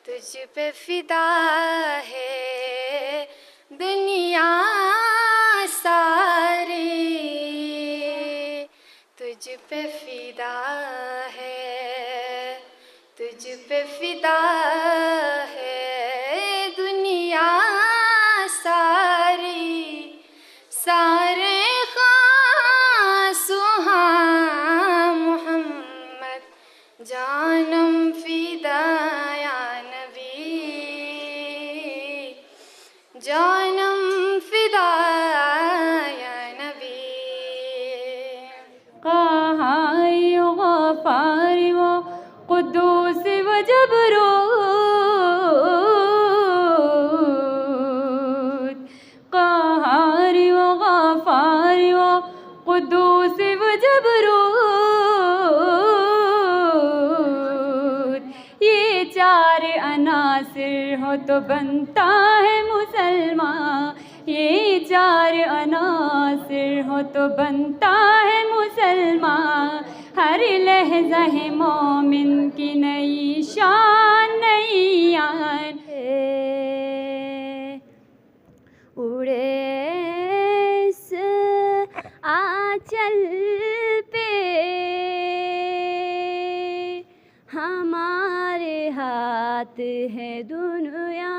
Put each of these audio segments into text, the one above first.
تجھ پہ فدا ہے دنیا ساری، تجھ پہ فدا ہے، تجھ پہ فدا ہے دنیا ساری، سارے خواہ سہاں محمد جانم فدا یا نبی، جانم فدا یا نبی۔ قہار و غفار و قدوس و جبروت، قہار و غفار و قدوس و جبروت، یہ چار عناصر ہو تو بنتا ہے مسلمان، یہ چار عناصر ہو تو بنتا ہے مسلمان، ہر لحظہ ہے مومن کی نئی شان نئی آن ہے، اڑے اس آنچل پہ ہمارے ہاتھ ہے دنیا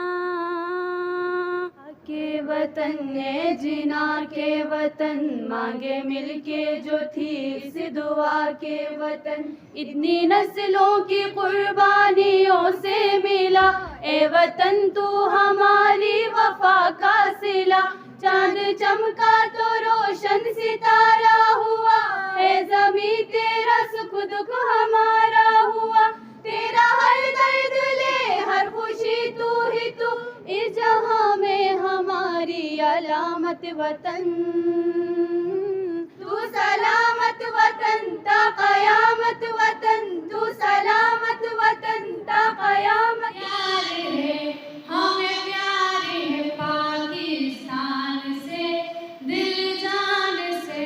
کے وطن نے، جنا کے وطن مانگے مل کے جو تھی اس دعا کے وطن، اتنی نسلوں کی قربانیوں سے ملا اے وطن تو ہماری وفا کا صلہ، چاند چمکا تو روشن ستارہ ہوا، اے زمیں تیرا سکھ دکھ ہمارا ہوا، تیرا ہر درد لے ہر خوشی تو ہی تو، اس جہاں میں ہماری علامت وطن، تو سلامت وطن تا قیامت وطن، تو سلامت وطن تا قیامت۔ پیارے ہیں ہمیں پیارے ہیں پاکستان سے دل جان سے،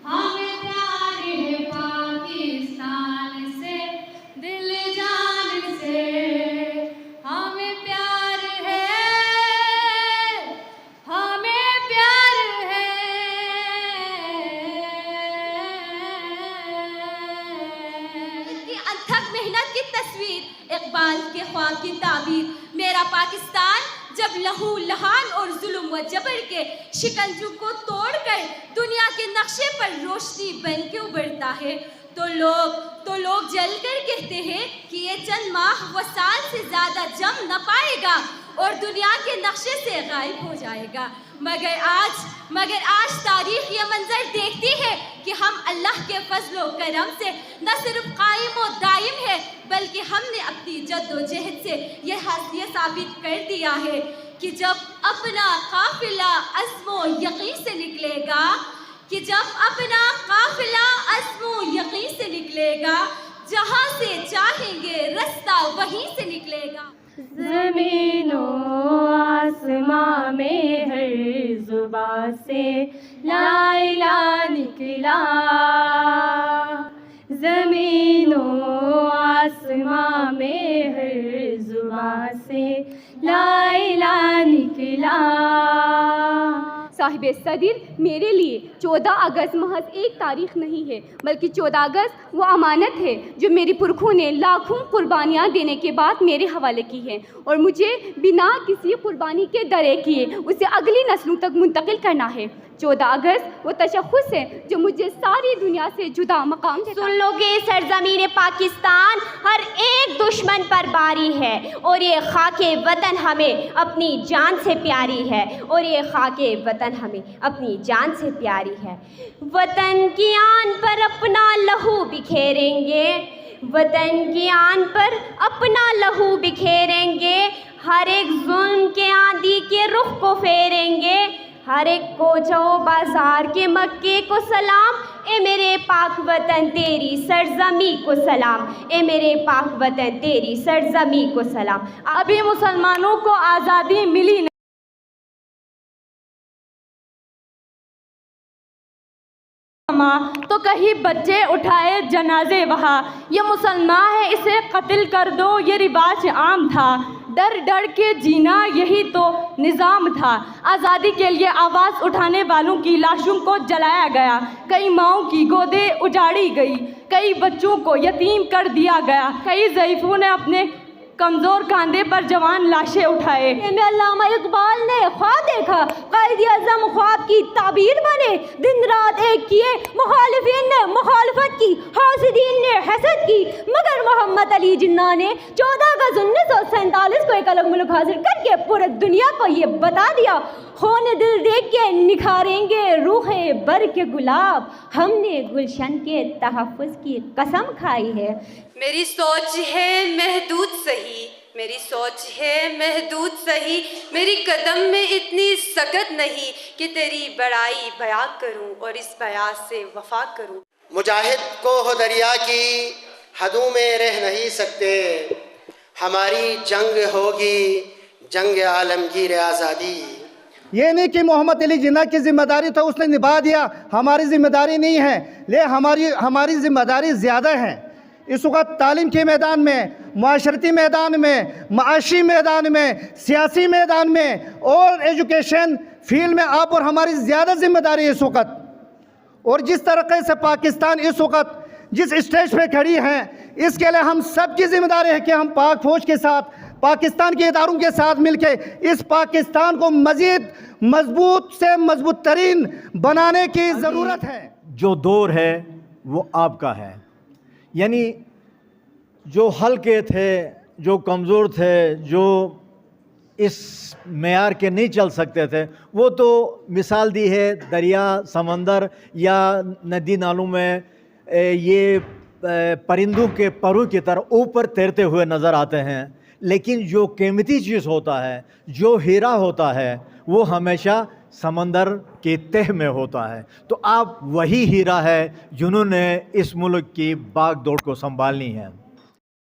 ہمیں پیارے ہیں پاکستان سے دل جان سے، ہمیں پیار ہے، ہمیں پیار ہے۔ کی انتھک محنت کی تصویر، اقبال کے خواب کی تعبیر، میرا پاکستان جب لہو لہان اور ظلم و جبر کے شکنجوں کو توڑ کر دنیا کے نقشے پر روشنی بن کے ابھرتا ہے تو لوگ جل کر کہتے ہیں کہ یہ چند ماہ و سال سے زیادہ جم نہ پائے گا اور دنیا کے نقشے سے غائب ہو جائے گا، مگر آج تاریخ یہ منظر دیکھتی ہے کہ ہم اللہ کے فضل و کرم سے نہ صرف قائم و دائم ہے بلکہ ہم نے اپنی جد و جہد سے یہ ثابت کر دیا ہے کہ جب اپنا قافلہ عزم و یقین سے نکلے گا، کہ جب اپنا قافلہ عزم و یقین سے نکلے گا، جہاں سے چاہیں گے رستہ وہیں سے نکلے گا۔ زمین و آسمان میں ہر زبان سے لا الہ نکلا، زمین و آسمان میں ہر زبان سے لا الہ نکلا۔ صاحب صدر، میرے لیے 14 اگست محض ایک تاریخ نہیں ہے بلکہ 14 اگست وہ امانت ہے جو میری پرکھوں نے لاکھوں قربانیاں دینے کے بعد میرے حوالے کی ہے اور مجھے بنا کسی قربانی کے درے کیے اسے اگلی نسلوں تک منتقل کرنا ہے۔ 14 اگست وہ تشخص ہے جو مجھے ساری دنیا سے جدا مقام دیتا ہے۔ سن لو کہ سرزمین پاکستان ہر ایک دشمن پر باری ہے اور یہ خاک وطن ہمیں اپنی جان سے پیاری ہے، اور یہ خاک وطن ہمیں اپنی جان سے پیاری ہے۔ وطن کی آن پر اپنا لہو بکھیریں گے، وطن کی آن پر اپنا لہو بکھیریں گے، ہر ایک ظلم کے آندھی کے رخ کو پھیریں گے، ہر ایک کوچہ و بازار کے مکے کو سلام، اے میرے پاک وطن تیری سرزمی کو سلام، اے میرے پاک وطن تیری سرزمی کو سلام۔ ابھی مسلمانوں کو آزادی ملی نہیں، تو کہیں بچے اٹھائے جنازے وہاں، یہ مسلمان ہے اسے قتل کر دو، یہ رواج عام تھا، ڈر ڈر کے جینا یہی تو نظام تھا۔ آزادی کے لیے آواز اٹھانے والوں کی لاشوں کو جلایا گیا، کئی ماؤں کی گودیں اجاڑی گئی، کئی بچوں کو یتیم کر دیا گیا، کئی ضعیفوں نے اپنے کمزور کاندھے پر جوان لاشیں اٹھائے۔ علامہ اقبال نے خواب دیکھا قائد اعظم خواب کی تعبیر بنے، دن رات ایک کیے مخالفین نے مخالفت کی، حاسدین نے حسد کی، مگر محمد علی جناح نے 14 اگست 1947 کو ایک الگ ملک حاضر کر کے پورے دنیا کو یہ بتا دیا، خون دل دیکھ کے نکھاریں گے روح بر کے گلاب، ہم نے گلشن کے تحفظ کی قسم کھائی ہے۔ میری سوچ ہے محدود صحیح، میری سوچ ہے محدود صحیح، میری قدم میں اتنی سکت نہیں کہ تیری بڑائی بیاں کروں اور اس بیاں سے وفا کروں۔ مجاہد کو ہو دریا کی حدوں میں رہ نہیں سکتے، ہماری جنگ ہوگی جنگ عالمگیر آزادی۔ یہ نہیں کہ محمد علی جناح کی ذمہ داری تو اس نے نبھا دیا، ہماری ذمہ داری نہیں ہے، لیکن ہماری ذمہ داری زیادہ ہے۔ اس وقت تعلیم کے میدان میں، معاشرتی میدان میں، معاشی میدان میں، سیاسی میدان میں اور ایجوکیشن فیلڈ میں آپ اور ہماری زیادہ ذمہ داری ہے اس وقت۔ اور جس طریقے سے پاکستان اس وقت جس اسٹیج پہ کھڑی ہیں، اس کے لیے ہم سب کی ذمہ داری ہے کہ ہم پاک فوج کے ساتھ، پاکستان کے اداروں کے ساتھ مل کے اس پاکستان کو مزید مضبوط سے مضبوط ترین بنانے کی ضرورت ہے۔ جو دور ہے وہ آپ کا ہے، یعنی جو ہلکے تھے، جو کمزور تھے، جو اس معیار کے نہیں چل سکتے تھے، وہ تو مثال دی ہے دریا، سمندر یا ندی نالوں میں یہ پرندوں کے پروں کی طرح اوپر تیرتے ہوئے نظر آتے ہیں، لیکن جو قیمتی چیز ہوتا ہے، جو ہیرا ہوتا ہے، وہ ہمیشہ سمندر کی تہ میں ہوتا ہے۔ تو آپ وہی ہیرا ہے جنہوں نے اس ملک کی باغ دوڑ کو سنبھالنی ہے۔